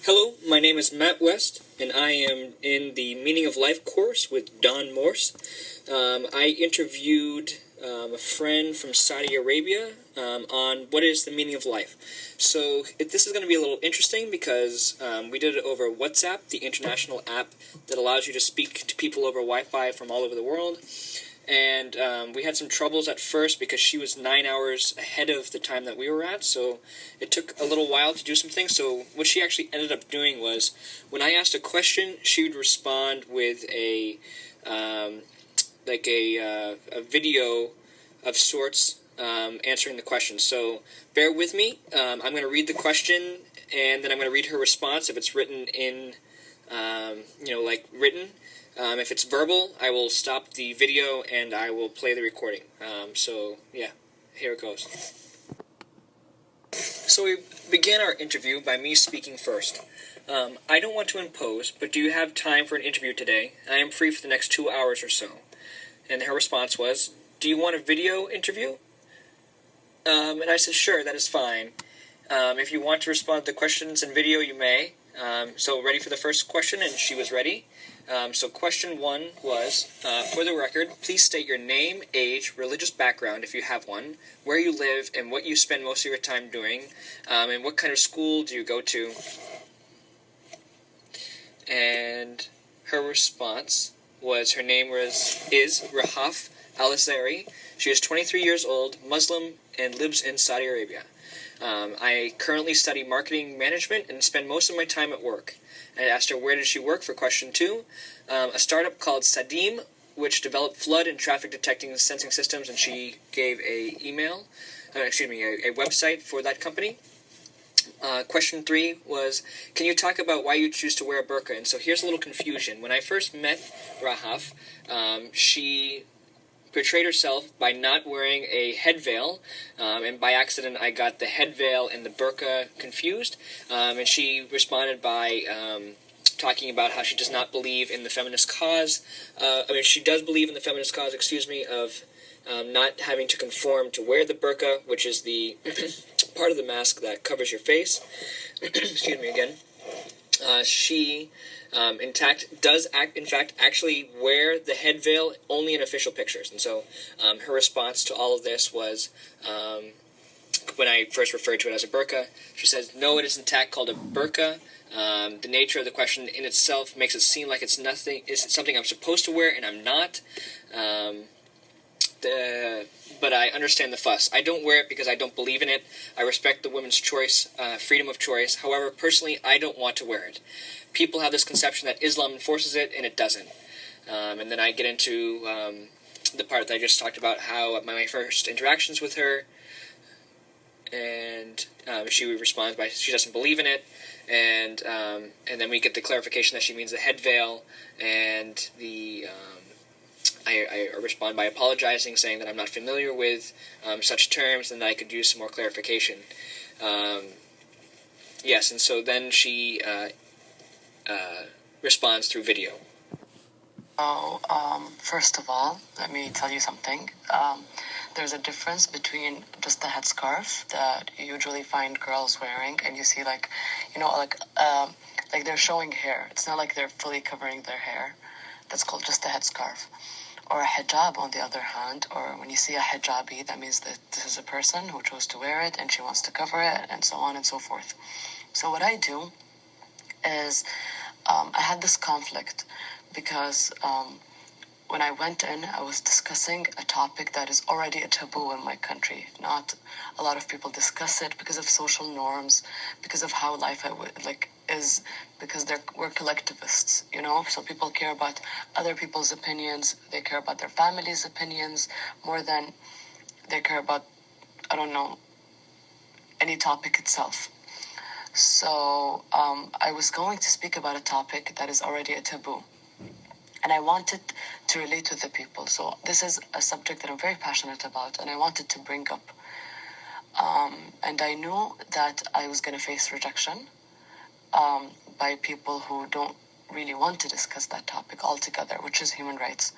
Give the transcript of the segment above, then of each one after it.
Hello, my name is Matt West, and I am in the Meaning of Life course with Don Morse. I interviewed a friend from Saudi Arabia on what is the meaning of life. So this is going to be a little interesting because we did it over WhatsApp, the international app that allows you to speak to people over Wi-Fi from all over the world. And we had some troubles at first because she was 9 hours ahead of the time that we were at, so it took a little while to do some things. So what she actually ended up doing was, when I asked a question, she would respond with a video of sorts answering the question. So bear with me. I'm going to read the question, and then I'm going to read her response if it's written in, written. If it's verbal, I will stop the video and I will play the recording. Here it goes. So we began our interview by me speaking first. I don't want to impose, but do you have time for an interview today? I am free for the next 2 hours or so. And her response was, do you want a video interview? And I said, sure, that is fine. If you want to respond to the questions in video, you may. So ready for the first question, and she was ready. So question one was, for the record, please state your name, age, religious background, if you have one, where you live, and what you spend most of your time doing, and what kind of school do you go to. And her response was, her name is Rahaf Al-Azari. She is 23 years old, Muslim, and lives in Saudi Arabia. I currently study marketing management and spend most of my time at work. I asked her where did she work for question two. A startup called Sadim, which developed flood and traffic detecting and sensing systems, and she gave a website for that company. Question three was, can you talk about why you choose to wear a burqa? And so here's a little confusion. When I first met Rahaf, she portrayed herself by not wearing a head veil, and by accident I got the head veil and the burqa confused, and she responded by talking about how she does not believe in the feminist cause. She does believe in the feminist cause, of not having to conform to wear the burqa, which is the part of the mask that covers your face. Excuse me again. She does actually wear the head veil only in official pictures. And so her response to all of this was, when I first referred to it as a burqa, she says, no, it is in fact called a burqa. The nature of the question in itself makes it seem like it's something I'm supposed to wear, and I'm not. But I understand the fuss. I don't wear it because I don't believe in it. I respect the women's choice, freedom of choice. However, personally, I don't want to wear it. People have this conception that Islam enforces it, and it doesn't. And then I get into the part that I just talked about, how my first interactions with her, and she responds by she doesn't believe in it, and then we get the clarification that she means the head veil, and I respond by apologizing, saying that I'm not familiar with such terms and that I could use some more clarification. Yes, and so then she responds through video. First of all, let me tell you something. There's a difference between just the headscarf that you usually find girls wearing, and you see like they're showing hair. It's not like they're fully covering their hair. That's called just a headscarf. Or a hijab, on the other hand, or when you see a hijabi, that means that this is a person who chose to wear it and she wants to cover it, and so on and so forth. So what I do is I had this conflict because when I went in, I was discussing a topic that is already a taboo in my country. Not a lot of people discuss it because of social norms, because of how life is, because we're collectivists, so people care about other people's opinions. They care about their family's opinions more than they care about, any topic itself. So I was going to speak about a topic that is already a taboo, and I wanted to relate with the people. So this is a subject that I'm very passionate about, and I wanted to bring up. And I knew that I was going to face rejection by people who don't really want to discuss that topic altogether, which is human rights.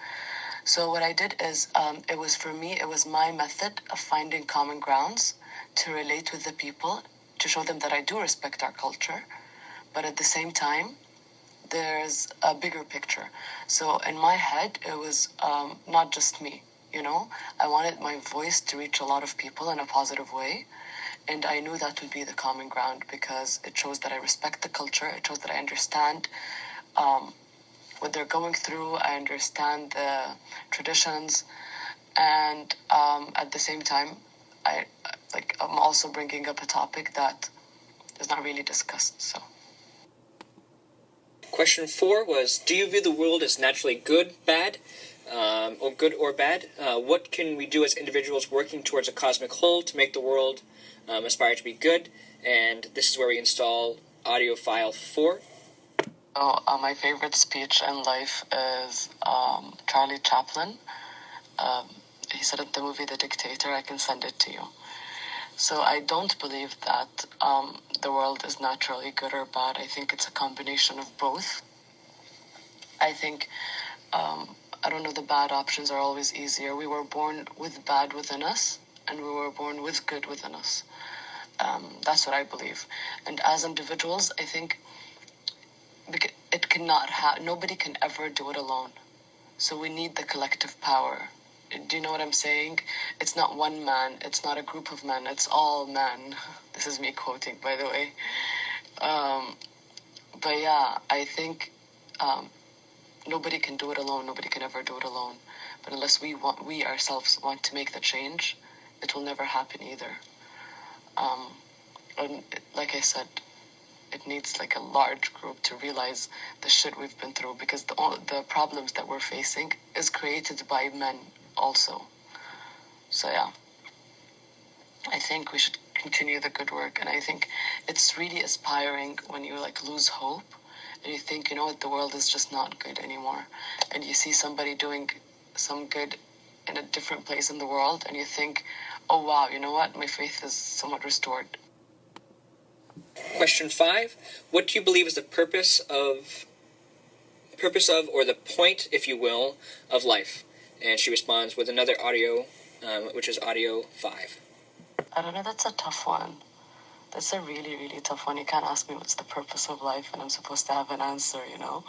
So what I did is, it was my method of finding common grounds to relate with the people, to show them that I do respect our culture, but at the same time, there's a bigger picture. So in my head, it was not just me, you know? I wanted my voice to reach a lot of people in a positive way. And I knew that would be the common ground because it shows that I respect the culture. It shows that I understand what they're going through. I understand the traditions. And at the same time, I'm also bringing up a topic that is not really discussed, so. Question 4 was, do you view the world as naturally good, bad, or good or bad? What can we do as individuals working towards a cosmic whole to make the world aspire to be good? And this is where we install audio file 4. My favorite speech in life is Charlie Chaplin. He said in the movie The Dictator. I can send it to you. So I don't believe that the world is naturally good or bad. I think it's a combination of both. I think, I don't know, the bad options are always easier. We were born with bad within us, and we were born with good within us. That's what I believe. And as individuals, I think it cannot nobody can ever do it alone. So we need the collective power. Do you know what I'm saying? It's not one man. It's not a group of men. It's all men. This is me quoting, by the way. But yeah, I think nobody can do it alone. Nobody can ever do it alone. But unless we ourselves want to make the change, it will never happen either. And like I said, it needs like a large group to realize the shit we've been through, because the problems that we're facing is created by men also. So yeah, I think we should continue the good work, and I think it's really inspiring when you like lose hope and you think, you know what, the world is just not good anymore, and you see somebody doing some good in a different place in the world, and you think, oh wow, you know what, my faith is somewhat restored. Question 5, what do you believe is the purpose of, or the point, if you will, of life? And she responds with another audio, which is audio 5. I don't know, that's a tough one. That's a really, really tough one. You can't ask me what's the purpose of life and I'm supposed to have an answer, you know?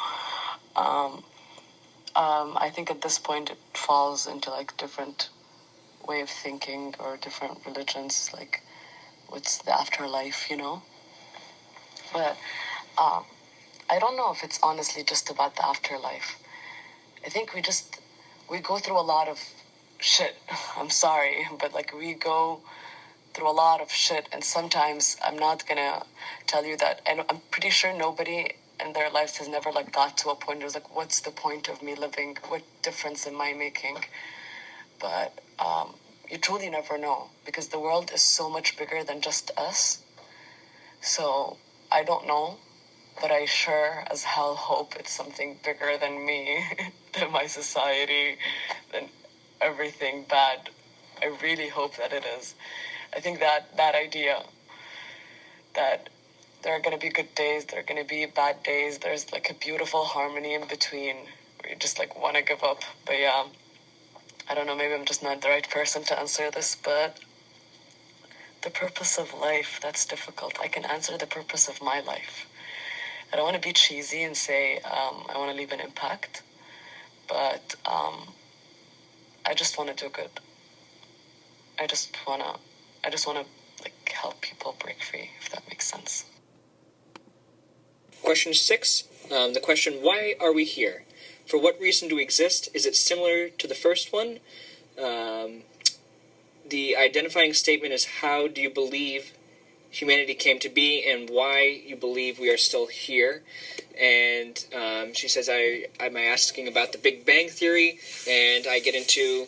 I think at this point it falls into like different way of thinking or different religions, like what's the afterlife, you know? But I don't know if it's honestly just about the afterlife. I think we go through a lot of shit. I'm sorry, but like we go through a lot of shit, and sometimes I'm not gonna tell you that, and I'm pretty sure nobody in their lives has never like got to a point where it's like, what's the point of me living? What difference am I making? But you truly never know, because the world is so much bigger than just us. So I don't know, but I sure as hell hope it's something bigger than me, than my society, than everything bad. I really hope that it is. I think that idea that there are going to be good days, there are going to be bad days, there's like a beautiful harmony in between where you just like want to give up. But yeah, I don't know, maybe I'm just not the right person to answer this, but the purpose of life, that's difficult. I can answer the purpose of my life. I don't want to be cheesy and say I want to leave an impact, but I just want to do good. I just want to like help people break free, if that makes sense. Question 6, the question, why are we here? For what reason do we exist? Is it similar to the first one? The identifying statement is, how do you believe humanity came to be and why you believe we are still here? And she says, I'm asking about the Big Bang Theory, and I get into,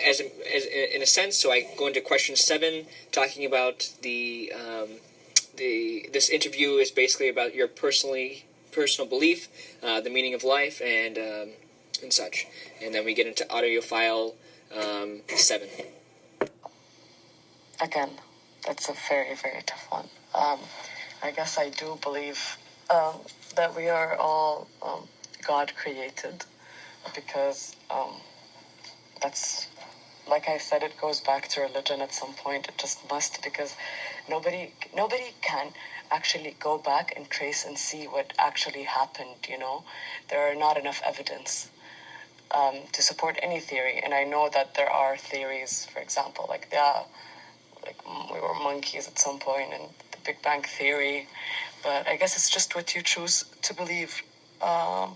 as in a sense, so I go into question 7, talking about this interview is basically about your personal belief, the meaning of life, and such. And then we get into audio file 7. Again, that's a very, very tough one. I guess I do believe that we are all God created, because that's, like I said, it goes back to religion at some point. It just must, because Nobody can actually go back and trace and see what actually happened. There are not enough evidence to support any theory. And I know that there are theories, for example, like we were monkeys at some point, and the Big Bang Theory. But I guess it's just what you choose to believe. But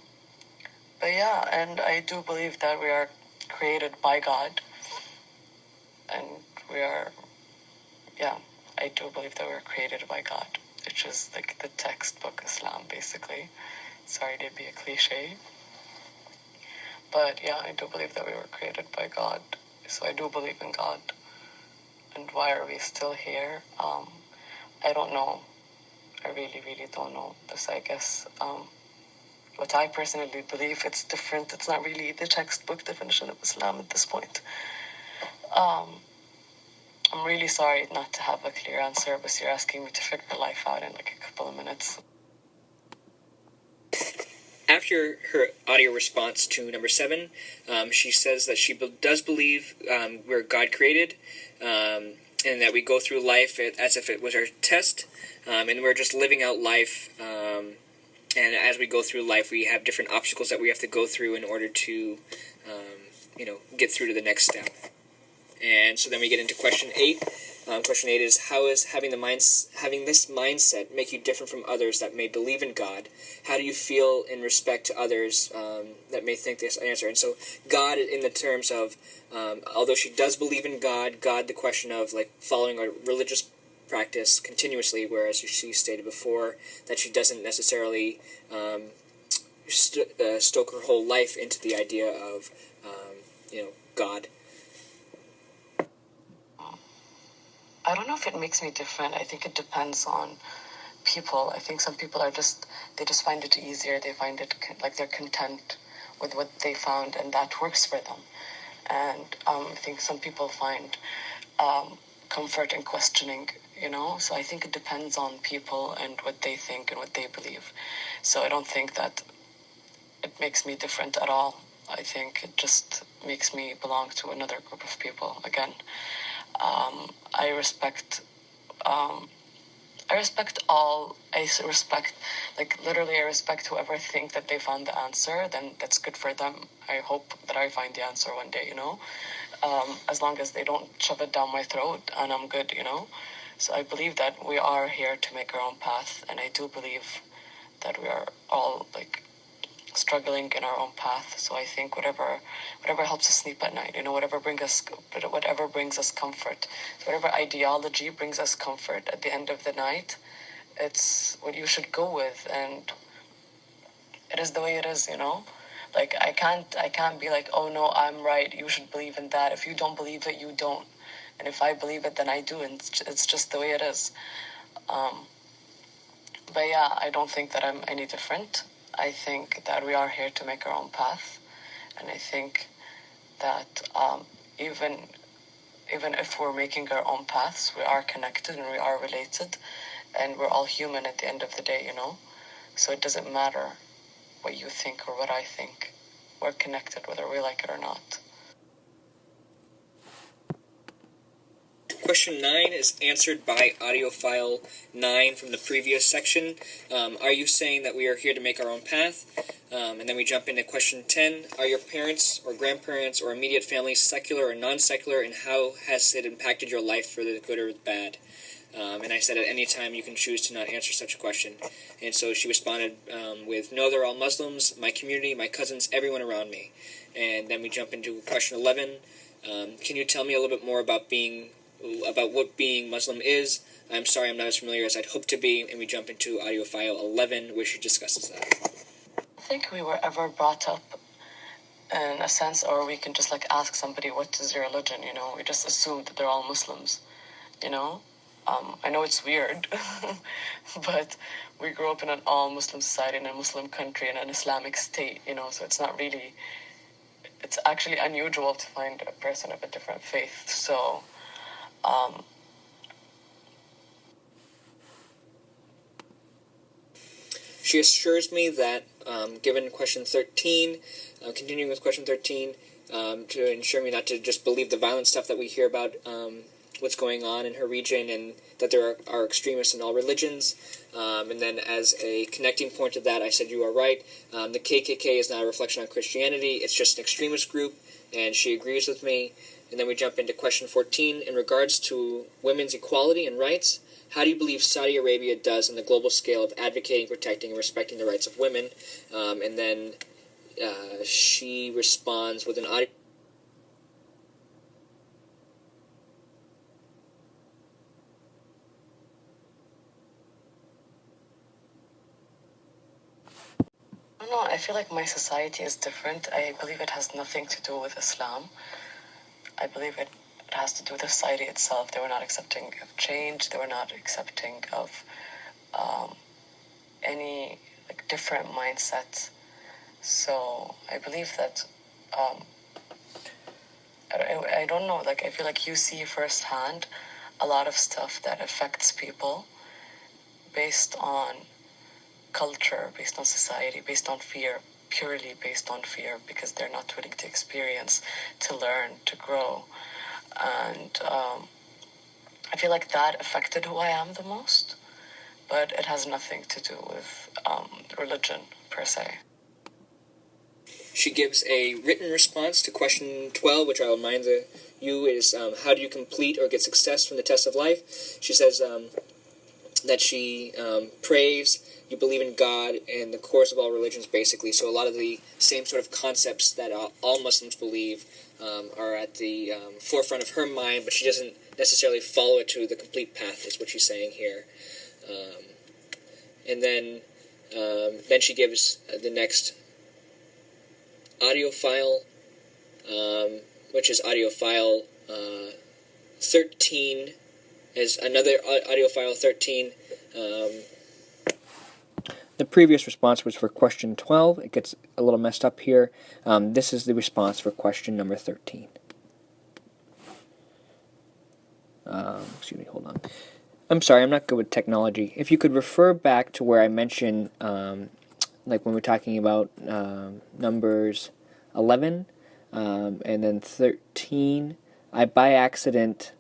yeah, and I do believe that we are created by God, and I do believe that we are created by God, which is like the textbook Islam, basically. Sorry to be a cliche. But yeah, I do believe that we were created by God. So I do believe in God. And why are we still here? I don't know. I really, really don't know. This, I guess, what I personally believe, it's different. It's not really the textbook definition of Islam at this point. I'm really sorry not to have a clear answer, but you're asking me to figure life out in like a couple of minutes. After her audio response to number 7, she says that she does believe we're God created, and that we go through life as if it was our test, and we're just living out life. And as we go through life, we have different obstacles that we have to go through in order to, get through to the next step. And so then we get into question 8. Question 8 is, how is having this mindset make you different from others that may believe in God? How do you feel in respect to others that may think this answer? And so God, in the terms of, although she does believe in God, the question of like following a religious practice continuously, whereas she stated before that she doesn't necessarily stoke her whole life into the idea of, God. I don't know if it makes me different. I think it depends on people. I think some people they just find it easier. They find it like they're content with what they found, and that works for them. And I think some people find comfort in questioning, So I think it depends on people and what they think and what they believe. So I don't think that it makes me different at all. I think it just makes me belong to another group of people again. I respect whoever think that they found the answer. Then that's good for them. I hope that I find the answer one day, as long as they don't shove it down my throat and I'm good, So I believe that we are here to make our own path, and I do believe that we are all like struggling in our own path. So I think whatever helps us sleep at night, whatever brings us comfort, whatever ideology brings us comfort at the end of the night, it's what you should go with, and it is the way it is, Like I can't be like, oh no, I'm right, you should believe in that. If you don't believe it, you don't, and if I believe it, then I do, and it's just the way it is. But yeah, I don't think that I'm any different. I think that we are here to make our own path, and I think that even if we're making our own paths, we are connected and we are related, and we're all human at the end of the day, So it doesn't matter what you think or what I think. We're connected whether we like it or not. Question 9 is answered by audiophile 9 from the previous section. Are you saying that we are here to make our own path? And then we jump into question 10. Are your parents or grandparents or immediate family secular or non-secular, and how has it impacted your life for the good or the bad? And I said at any time you can choose to not answer such a question. And so she responded with, no, they're all Muslims, my community, my cousins, everyone around me. And then we jump into question 11. Can you tell me a little bit more about what being Muslim is? I'm sorry, I'm not as familiar as I'd hoped to be. And we jump into audiophile 11, where she discusses that. I think we were ever brought up in a sense, or we can just like ask somebody, what is your religion? We just assume that they're all Muslims, I know it's weird, but we grew up in an all-Muslim society, in a Muslim country, in an Islamic state, so it's actually unusual to find a person of a different faith. So, she assures me that, given question 13, continuing with question 13, to ensure me not to just believe the violent stuff that we hear about what's going on in her region, and that there are extremists in all religions. And then as a connecting point to that, I said you are right. The KKK is not a reflection on Christianity. It's just an extremist group, and she agrees with me. And then we jump into question 14. In regards to women's equality and rights, how do you believe Saudi Arabia does on the global scale of advocating, protecting, and respecting the rights of women? And then she responds with an audio. I don't know, I feel like my society is different. I believe it has nothing to do with Islam. I believe it has to do with the society itself. They were not accepting of change. They were not accepting of any different mindsets. So I believe that I don't know. I feel like you see firsthand a lot of stuff that affects people based on culture, based on society, based on fear, purely based on fear, because they're not willing to experience, to learn, to grow. And I feel like that affected who I am the most, but it has nothing to do with religion per se. She gives a written response to question 12, which I'll remind you is how do you complete or get success from the test of life? She says that she prays, you believe in God and the course of all religions, basically. So a lot of the same sort of concepts that all Muslims believe are at the forefront of her mind, but she doesn't necessarily follow it to the complete path, is what she's saying here. And then she gives the next audio file, which is audio file 13, is another audio file 13. The previous response was for question 12. It gets a little messed up here. This is the response for question number 13. Excuse me, hold on. I'm sorry, I'm not good with technology. If you could refer back to where I mentioned, like when we're talking about numbers 11 and then 13, I by accident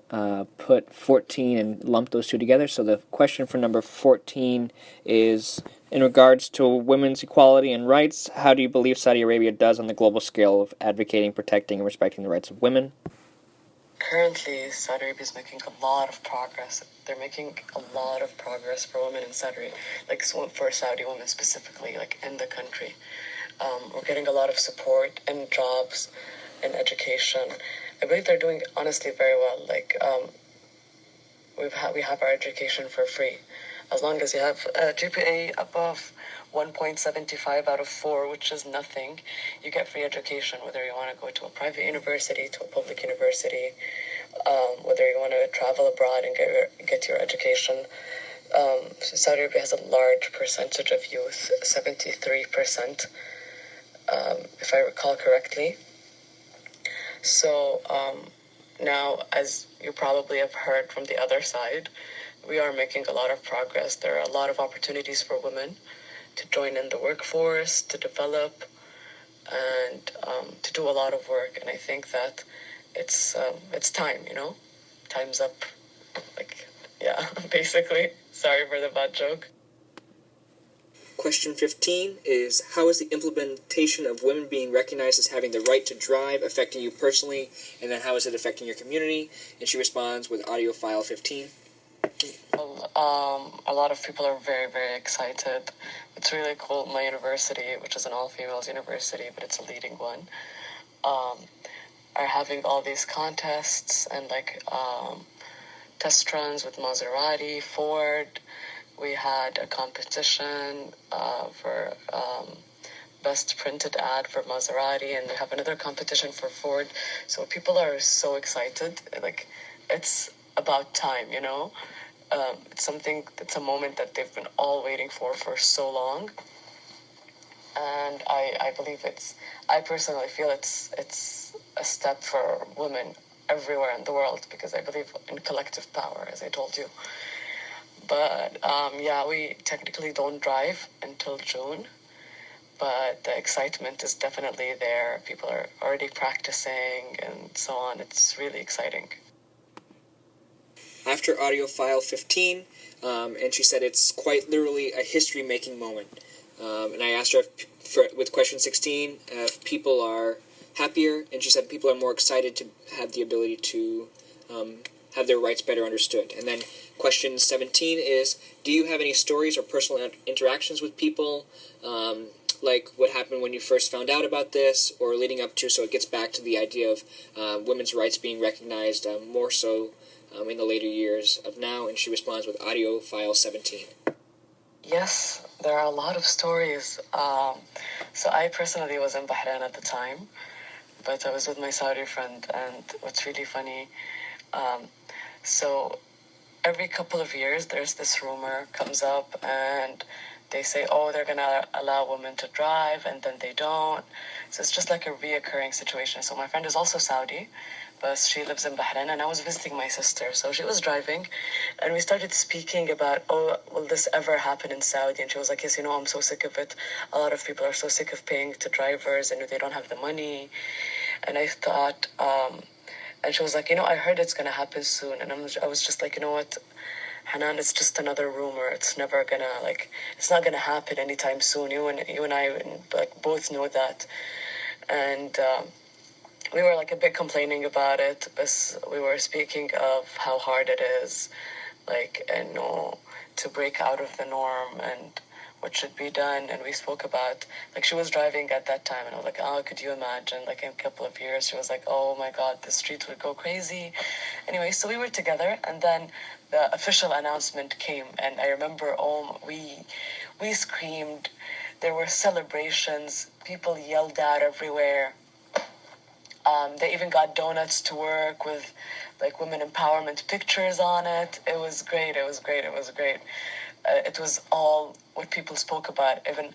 put 14 and lumped those two together. So the question for number 14 is, in regards to women's equality and rights, how do you believe Saudi Arabia does on the global scale of advocating, protecting, and respecting the rights of women? Currently, Saudi Arabia is making a lot of progress. They're making a lot of progress for women in Saudi, for Saudi women specifically, in the country. We're getting a lot of support in jobs and education. I believe they're doing, honestly, very well. We have our education for free. As long as you have a GPA above 1.75 out of 4, which is nothing, you get free education, whether you want to go to a private university, to a public university, whether you want to travel abroad and get your education. Saudi Arabia has a large percentage of youth, 73%, if I recall correctly. So now, as you probably have heard from the other side, we are making a lot of progress. There are a lot of opportunities for women to join in the workforce, to develop, and to do a lot of work. And I think that it's time, time's up. Basically. Sorry for the bad joke. Question 15 is, how is the implementation of women being recognized as having the right to drive affecting you personally, and then how is it affecting your community? And she responds with audio file 15. Well, a lot of people are very, very excited. It's really cool. My university, which is an all-females university, but it's a leading one, are having all these contests and test runs with Maserati, Ford. We had a competition for best printed ad for Maserati, and we have another competition for Ford. So people are so excited. It's about time, it's a moment that they've been all waiting for so long. And I believe I personally feel it's a step for women everywhere in the world, because I believe in collective power, as I told you. But, we technically don't drive until June, but the excitement is definitely there. People are already practicing and so on. It's really exciting. after audio file 15, and she said it's quite literally a history-making moment. And I asked her with question 16 if people are happier, and she said people are more excited to have the ability to have their rights better understood. And then question 17 is, do you have any stories or personal interactions with people, like what happened when you first found out about this, or leading up to, so it gets back to the idea of women's rights being recognized more so in the later years of now, and she responds with audio file 17. Yes, there are a lot of stories. So I personally was in Bahrain at the time, but I was with my Saudi friend, and what's really funny, so every couple of years there's this rumor comes up, and they say, oh, they're gonna allow women to drive, and then they don't. So it's just like a reoccurring situation. So my friend is also Saudi, but she lives in Bahrain, and I was visiting my sister. So she was driving, and we started speaking about, oh, will this ever happen in Saudi? And she was like, yes, I'm so sick of it. A lot of people are so sick of paying to drivers, and they don't have the money. And I thought, and she was like, I heard it's going to happen soon. And I was just like, you know what, Hanan, it's just another rumor. It's never going to, it's not going to happen anytime soon. You and I, both know that. And we were, a bit complaining about it. But we were speaking of how hard it is, to break out of the norm and what should be done. And we spoke about, she was driving at that time, and I was like, oh, could you imagine, in a couple of years? She was like, oh my God, the streets would go crazy. Anyway, so we were together, and then the official announcement came, and I remember, we screamed. There were celebrations. People yelled out everywhere. They even got donuts to work with, women empowerment pictures on it. It was great. It was great. It was all what people spoke about. Even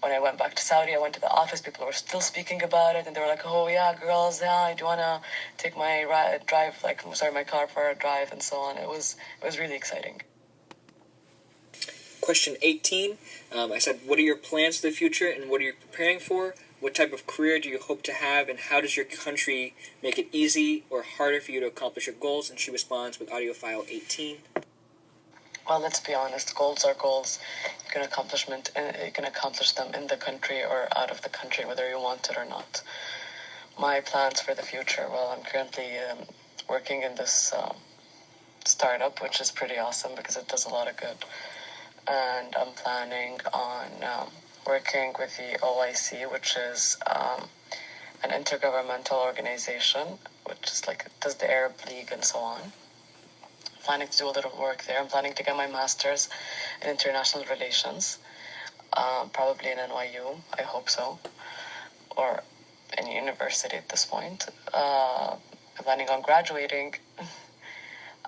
when I went back to Saudi, I went to the office, people were still speaking about it, and they were like, oh yeah, girls, yeah, do you want to take my my car for a drive, and so on. It was really exciting. Question 18, I said, what are your plans for the future, and what are you preparing for? What type of career do you hope to have, and how does your country make it easy or harder for you to accomplish your goals? And she responds with audio file 18. Well, let's be honest. Goals are goals. You can accomplish them in the country or out of the country, whether you want it or not. My plans for the future. Well, I'm currently working in this startup, which is pretty awesome because it does a lot of good. And I'm planning on working with the OIC, which is an intergovernmental organization, which is does the Arab League and so on. Planning to do a little work there. I'm planning to get my master's in international relations, probably in NYU. I hope so, or any university at this point. I'm planning on graduating.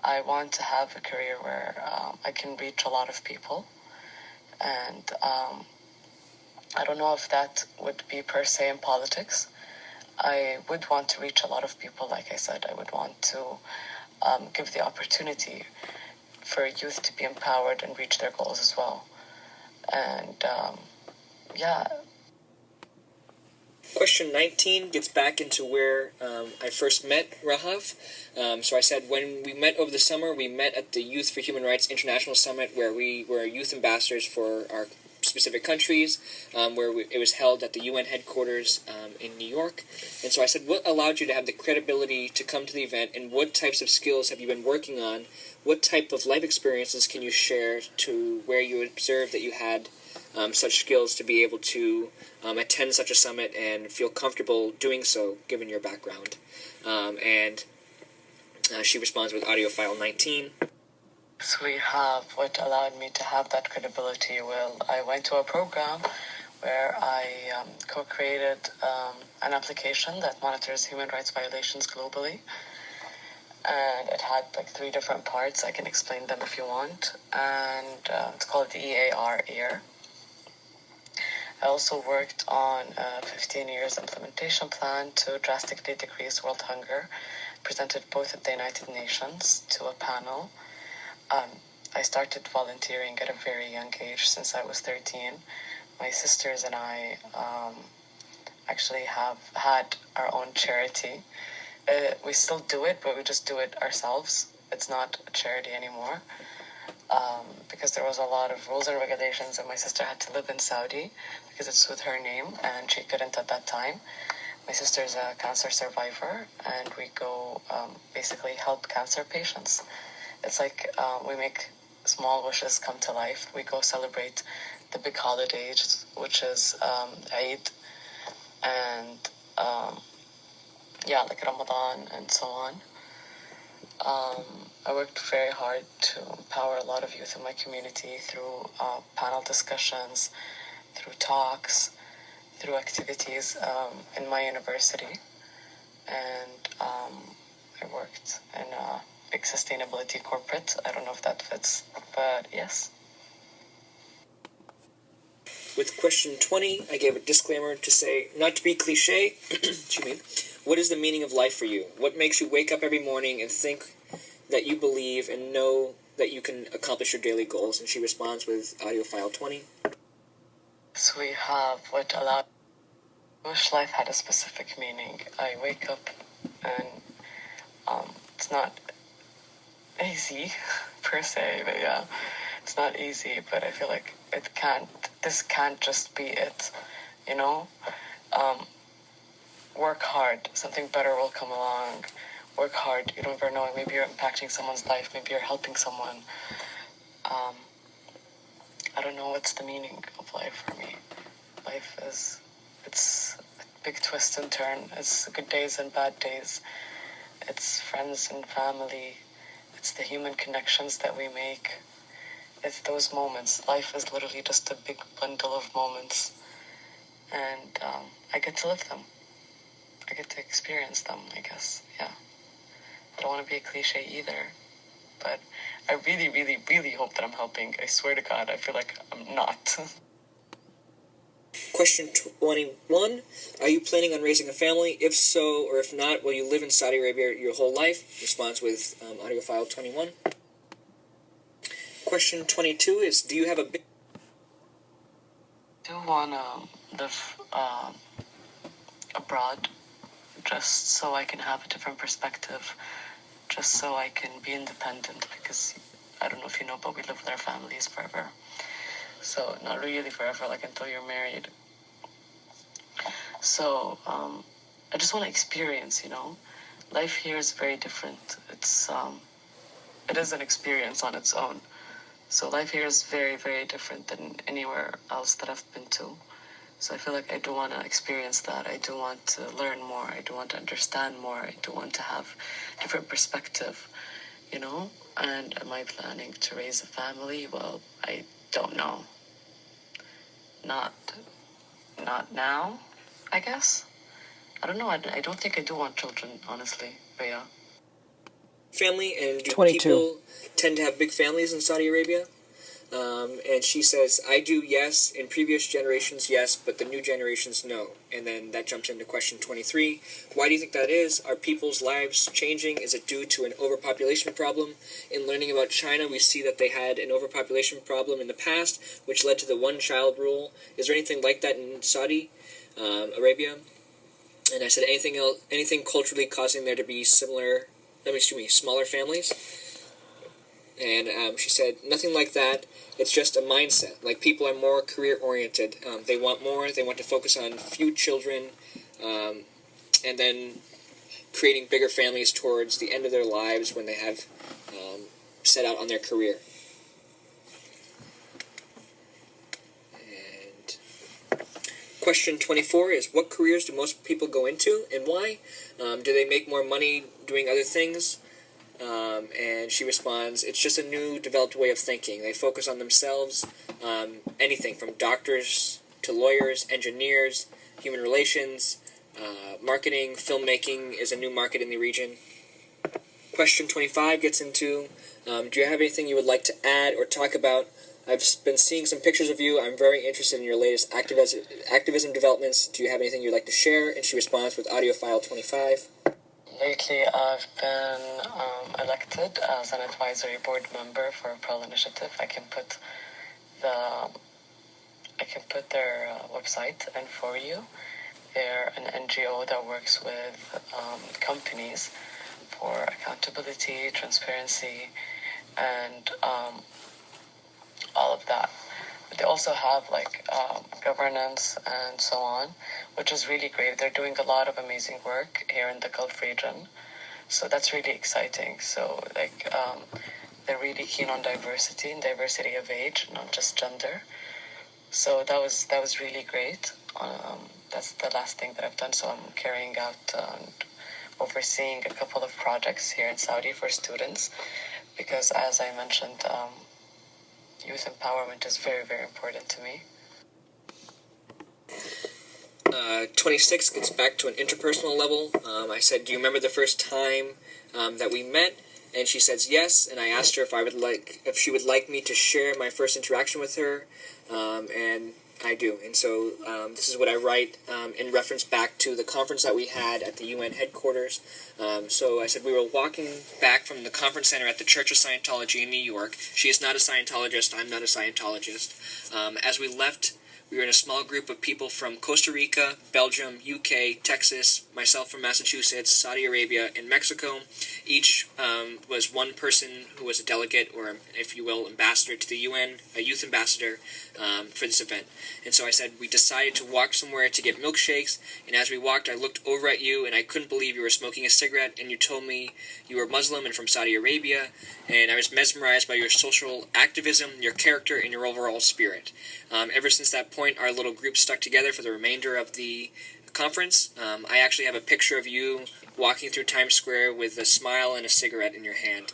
I want to have a career where I can reach a lot of people, and I don't know if that would be per se in politics. I would want to reach a lot of people. Like I said, I would want to give the opportunity for youth to be empowered and reach their goals as well. And, yeah. Question 19 gets back into where I first met Rahav. So I said when we met over the summer, we met at the Youth for Human Rights International Summit, where we were youth ambassadors for our specific countries, it was held at the UN headquarters in New York. And so I said, what allowed you to have the credibility to come to the event, and what types of skills have you been working on? What type of life experiences can you share to where you observed that you had such skills to be able to attend such a summit and feel comfortable doing so, given your background? And she responds with audio file 19. So we have what allowed me to have that credibility. Well, I went to a program where I co-created an application that monitors human rights violations globally. And it had 3 different parts. I can explain them if you want. And it's called the EAR. I also worked on a 15 years implementation plan to drastically decrease world hunger, presented both at the United Nations to a panel. I started volunteering at a very young age, since I was 13. My sisters and I actually have had our own charity. We still do it, but we just do it ourselves. it's not a charity anymore. Because there was a lot of rules and regulations, and my sister had to live in Saudi because it's with her name, and she couldn't at that time. My sister's a cancer survivor, and we go basically help cancer patients. It's like we make small wishes come to life. We go celebrate the big holidays, which is Eid, and like Ramadan and so on. I worked very hard to empower a lot of youth in my community through panel discussions, through talks, through activities in my university. And I worked in a big sustainability corporate. I don't know if that fits, but yes. With question 20, I gave a disclaimer to say, not to be cliche, excuse me, what is the meaning of life for you? What makes you wake up every morning and think that you believe and know that you can accomplish your daily goals? And she responds with audio file 20. So we have what allowed. I wish life had a specific meaning. I wake up and it's not easy per se, but yeah, it's not easy, but I feel like this can't just be it, you know? Work hard, something better will come along. Work hard, you don't ever know, maybe you're impacting someone's life, maybe you're helping someone. I don't know what's the meaning of life for me. Life it's a big twist and turn. It's good days and bad days. It's friends and family. It's the human connections that we make. It's those moments. Life is literally just a big bundle of moments. And I get to live them. I get to experience them, I guess. Yeah. I don't want to be a cliche either. But I really, really, really hope that I'm helping. I swear to God, I feel like I'm not. Question 21, are you planning on raising a family? If so, or if not, will you live in Saudi Arabia your whole life? Response with audio file 21. Question 22 is, do you have a big... I do want to live abroad, just so I can have a different perspective, just so I can be independent, because I don't know if you know, but we live with our families forever. So, not really forever, like until you're married. So, I just want to experience, you know. Life here is very different. It is an experience on its own. So life here is very, very different than anywhere else that I've been to. So I feel like I do want to experience that. I do want to learn more. I do want to understand more. I do want to have different perspective, you know. And am I planning to raise a family? Well, I don't know. Not now, I guess. I don't know. I don't think I do want children, honestly. But yeah. Family, and do 22. people tend to have big families in Saudi Arabia? And she says, I do, yes. In previous generations, yes, but the new generations, no. And then that jumps into question 23. Why do you think that is? Are people's lives changing? Is it due to an overpopulation problem? In learning about China, we see that they had an overpopulation problem in the past, which led to the one-child rule. Is there anything like that in Saudi Arabia? And I said, anything culturally causing there to be smaller families? And she said, nothing like that. It's just a mindset. Like, people are more career-oriented. They want more. They want to focus on few children, and then creating bigger families towards the end of their lives when they have set out on their career. And question 24 is, what careers do most people go into, and why? Do they make more money doing other things? And she responds, it's just a new developed way of thinking. They focus on themselves, anything from doctors to lawyers, engineers, human relations, marketing, filmmaking is a new market in the region. Question 25 gets into, do you have anything you would like to add or talk about? I've been seeing some pictures of you. I'm very interested in your latest activism developments. Do you have anything you'd like to share? And she responds with audio file 25. Lately, I've been elected as an advisory board member for a Pearl Initiative. I can put their website in for you. They're an NGO that works with companies for accountability, transparency, and all of that. But they also have governance and so on, which is really great. They're doing a lot of amazing work here in the Gulf region, so that's really exciting. So they're really keen on diversity and diversity of age, not just gender. So that was really great. That's the last thing that I've done. So I'm carrying out and overseeing a couple of projects here in Saudi for students, because as I mentioned, youth empowerment is very, very important to me. 26 gets back to an interpersonal level. I said, do you remember the first time that we met? And she says yes, and I asked her if she would like me to share my first interaction with her, and I do. And so this is what I write in reference back to the conference that we had at the UN headquarters. So I said we were walking back from the conference center at the Church of Scientology in New York. She is not a Scientologist. I'm not a Scientologist. As we left, we were in a small group of people from Costa Rica, Belgium, UK, Texas, myself from Massachusetts, Saudi Arabia, and Mexico. Each was one person who was a delegate, or if you will, ambassador to the UN, a youth ambassador for this event. And so I said we decided to walk somewhere to get milkshakes, and as we walked I looked over at you and I couldn't believe you were smoking a cigarette, and you told me you were Muslim and from Saudi Arabia, and I was mesmerized by your social activism, your character, and your overall spirit. Ever since that point, our little group stuck together for the remainder of the conference. I actually have a picture of you walking through Times Square with a smile and a cigarette in your hand.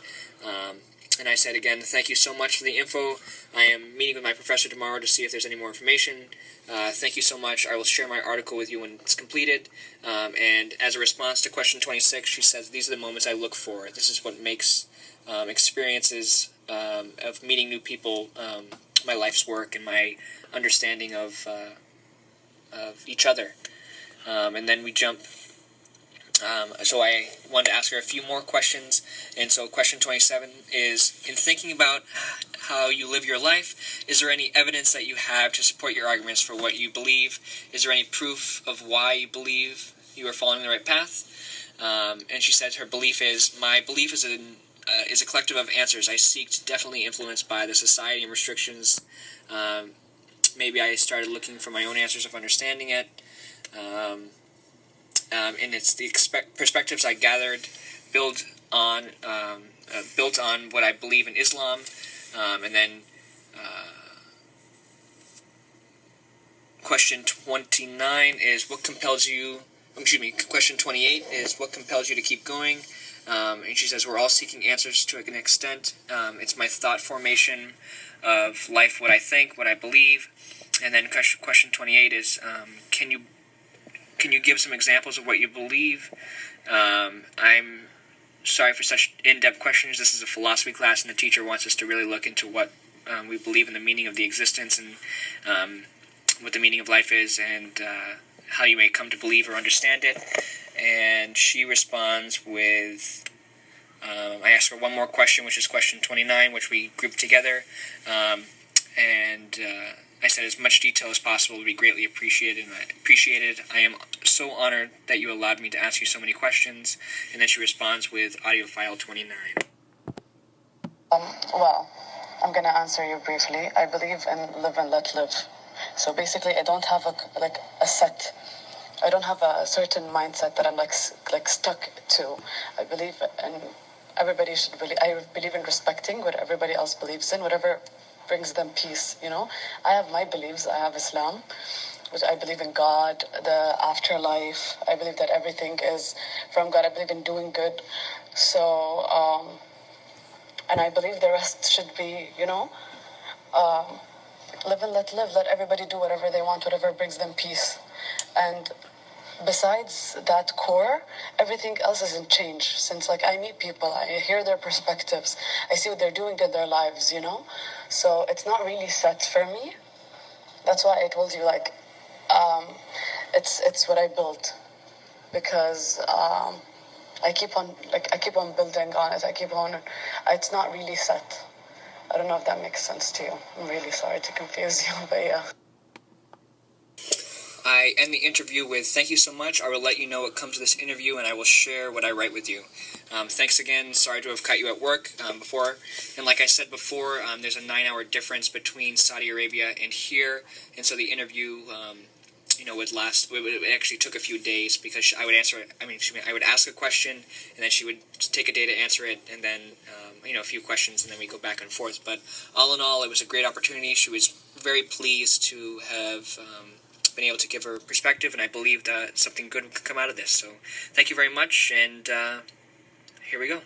And I said again, thank you so much for the info. I am meeting with my professor tomorrow to see if there's any more information. Thank you so much. I will share my article with you when it's completed. And as a response to question 26, she says, these are the moments I look for. This is what makes experiences of meeting new people my life's work and my understanding of each other. And then we jump. So I wanted to ask her a few more questions. And so question 27 is, in thinking about how you live your life, is there any evidence that you have to support your arguments for what you believe? Is there any proof of why you believe you are following the right path? And she says her belief is, my belief is a collective of answers I seek, definitely influenced by the society and restrictions. Maybe I started looking for my own answers of understanding it. And it's the perspectives I gathered built on what I believe in Islam. And then question 29 is what compels you. Question 28 is what compels you to keep going. And she says we're all seeking answers to an extent. It's my thought formation of life, what I think, what I believe. And then question 28 is can you give some examples of what you believe? I'm sorry for such in-depth questions. This is a philosophy class, and the teacher wants us to really look into what we believe in the meaning of the existence and what the meaning of life is, and how you may come to believe or understand it. And she responds with, I asked her one more question, which is question 29, which we grouped together. And I said as much detail as possible would be greatly appreciated. I am so honored that you allowed me to ask you so many questions. And then she responds with audio file 29. Well, I'm going to answer you briefly. I believe in live and let live. So basically, I don't have I don't have a certain mindset that I'm like stuck to. I believe in everybody should believe. I believe in respecting what everybody else believes in, whatever brings them peace. I have my beliefs. I have Islam, which I believe in God, the afterlife. I believe that everything is from God. I believe in doing good. So, and I believe the rest should be, live and let live. Let everybody do whatever they want, whatever brings them peace. And besides that core, everything else doesn't change. Since I meet people, I hear their perspectives, I see what they're doing in their lives, So it's not really set for me. That's why I told you it's what I built, because I keep on building on it. It's not really set. I don't know if that makes sense to you. I'm really sorry to confuse you, but yeah. I end the interview with, thank you so much. I will let you know what comes of this interview, and I will share what I write with you. Thanks again. Sorry to have cut you at work before. And like I said before, there's a 9-hour difference between Saudi Arabia and here, and so the interview, would last. It actually took a few days because I would answer it. I would ask a question, and then she would take a day to answer it, and then a few questions, and then we go back and forth. But all in all, it was a great opportunity. She was very pleased to have been able to give her perspective, and I believed something good could come out of this. So thank you very much, and here we go.